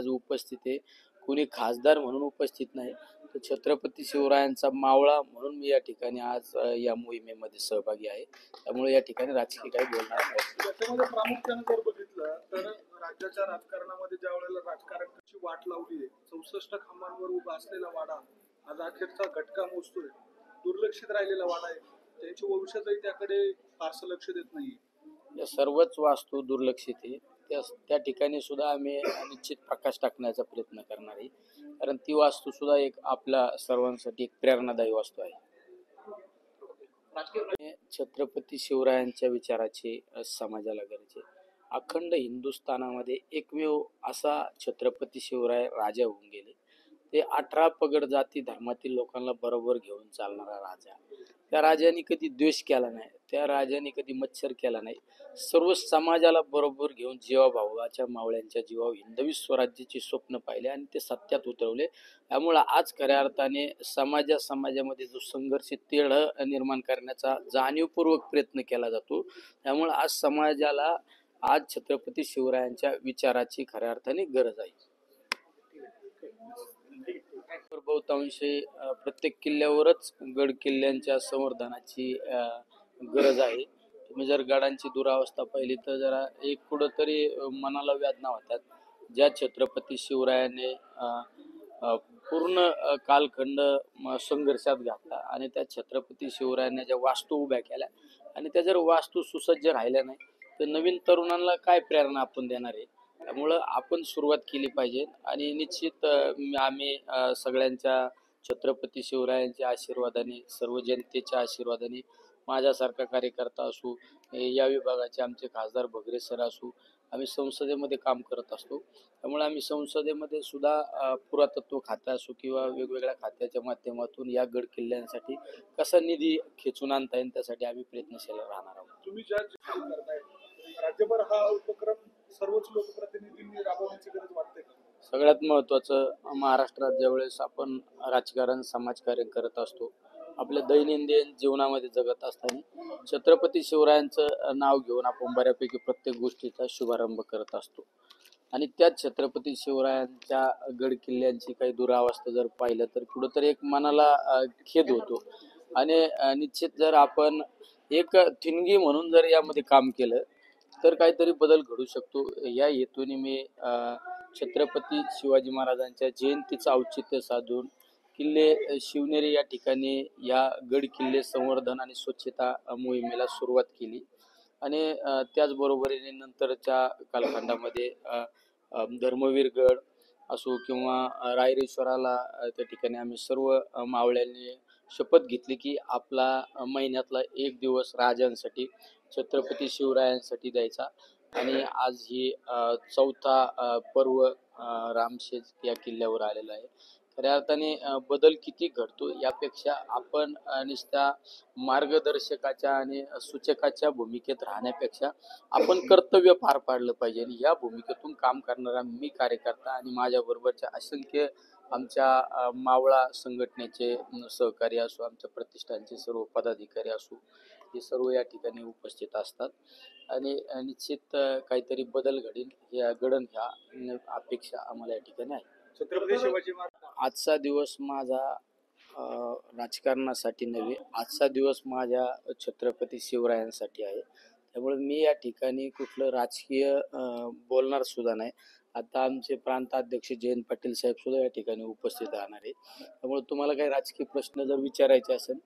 आज उपस्थित आहे. कोणी खासदार म्हणून उपस्थित नाही, तर छत्रपती शिवरायांचा मावळा म्हणून मी या ठिकाणी आज या मोहिमेमध्ये सहभागी आहे. त्यामुळे या ठिकाणी राजकीय काही बोलणार नाही. त्याच्यामध्ये प्रामुख्याने जर बघितलं तर राज्याच्या राजकारणामध्ये ज्या वेळेला राजकारणाची वाट लावली आहे, 64 खांबांवर उभा असलेला वाडा आज अखेरचा घटका मोजतोय. दुर्लक्षित राहिलेला वाडा आहे, त्यांची वंशजही त्याकडे फारसं लक्ष देत नाहीये. या सर्वच वास्तू दुर्लक्षित आहे. त्या ठिकाणी सुद्धा आम्ही निश्चित प्रकाश टाकण्याचा प्रयत्न करणार आहे, कारण ती वास्तू सुद्धा एक आपल्या सर्वांसाठी एक प्रेरणादायी वास्तू आहे. छत्रपती शिवरायांच्या विचाराचे समाजाला गरज आहे. अखंड हिंदुस्थानामध्ये एकमेव असा छत्रपती शिवराय राजा होऊन गेले. ते 18 पगड जाती धर्मातील लोकांना बरोबर घेऊन चालणारा राजा. त्या राजाने कधी द्वेष केला नाही, त्या राजाने कधी मत्सर केला नाही. सर्व समाजाला बरोबर घेऊन जीवाभावाच्या मावळ्यांच्या जीवावर हिंदवी स्वराज्याचे स्वप्न पाहिले आणि ते सत्यात उतरवले. त्यामुळे आज खऱ्या अर्थाने समाजामध्ये जो संघर्ष तेढ निर्माण करण्याचा जाणीवपूर्वक प्रयत्न केला जातो. त्यामुळे आज समाजाला आज छत्रपती शिवरायांच्या विचाराची खऱ्या अर्थाने गरज आहे. बहुतांशी प्रत्येक किल्ल्यावरच गड किल्ल्यांच्या संवर्धनाची गरज आहे. तुम्ही जर गडांची दुरावस्था पाहिली तर जरा एक कुठंतरी मनाला वेदना होतात. ज्या छत्रपती शिवरायाने पूर्ण कालखंड संघर्षात घातला आणि त्या छत्रपती शिवरायाने ज्या वास्तू उभ्या केल्या आणि त्या जर वास्तू सुसज्ज राहिल्या नाही तर नवीन तरुणांना काय प्रेरणा आपण देणार आहे. त्यामुळं आपण सुरुवात केली पाहिजे आणि निश्चित आम्ही सगळ्यांच्या छत्रपती शिवरायांच्या आशीर्वादाने, सर्व जनतेच्या आशीर्वादाने, माझ्यासारखा कार्यकर्ता असू, या विभागाचे आमचे खासदार भगरे सर असू, आम्ही संसदेमध्ये काम करत असतो. त्यामुळे आम्ही संसदेमध्ये सुद्धा पुरातत्व खातं असू किंवा वेगवेगळ्या खात्याच्या माध्यमातून या गड किल्ल्यांसाठी कसा निधी खेचून आणता येईल त्यासाठी आम्ही प्रयत्नशील राहणार आहोत. तुम्ही ज्या करताय राज्यभर हा उपक्रम सर्वच लोकप्रतिनिधींनी राबवण्याची गरज वाटते का? सगळ्यात महत्त्वाचं, महाराष्ट्रात ज्यावेळेस आपण राजकारण समाजकार्य करत असतो, आपल्या दैनंदिन जीवनामध्ये जगत असताना छत्रपती शिवरायांचं नाव घेऊन आपण बऱ्यापैकी प्रत्येक गोष्टीचा शुभारंभ करत असतो आणि त्याच छत्रपती शिवरायांच्या गड किल्ल्यांची काही दुरावस्था जर पाहिलं तर कुठंतरी एक मनाला खेद होतो आणि निश्चित जर आपण एक ठिणगी म्हणून जर यामध्ये काम केलं तर काहीतरी बदल घडू शकतो. या हेतूने मी छत्रपती शिवाजी महाराजांच्या जयंतीचं औचित्य साधून किल्ले शिवनेरी या ठिकाणी या गड किल्ले संवर्धन आणि स्वच्छता मोहिमेला सुरुवात केली आणि त्याचबरोबरीने नंतरच्या कालखंडामध्ये धर्मवीर गड असो किंवा रायरेश्वराला त्या ठिकाणी आम्ही सर्व मावळ्यांनी शपथ घेतली की आपला महिन्यातला एक दिवस राजांसाठी छत्रपती शिवरायांसाठी द्यायचा आणि आज ही चौथा पर्व रामशेज या किल्ल्यावर आलेला आहे. खऱ्या अर्थाने बदल किती घडतो यापेक्षा आपण नुसत्या मार्गदर्शकाच्या आणि सूचकाच्या भूमिकेत राहण्यापेक्षा आपण कर्तव्य पार पाडलं पाहिजे आणि या भूमिकेतून काम करणारा मी कार्यकर्ता आणि माझ्याबरोबरच्या असंख्य आमच्या मावळा संघटनेचे सहकारी असो, आमच्या प्रतिष्ठानचे सर्व पदाधिकारी असो, हे सर्व या ठिकाणी उपस्थित असतात आणि निश्चित काहीतरी बदल घडन ह्या अपेक्षा आम्हाला या ठिकाणी आहे. छत्रपती शिवाजी आजचा दिवस माझा राजकारणासाठी नव्हे, आजचा दिवस माझ्या छत्रपती शिवरायांसाठी आहे. त्यामुळे मी या ठिकाणी कुठलं राजकीय बोलणार सुद्धा नाही. आता आमचे प्रांताध्यक्ष जयंत पाटील साहेब सुद्धा या ठिकाणी उपस्थित राहणार आहे. त्यामुळे तुम्हाला काही राजकीय प्रश्न जर विचारायचे असेल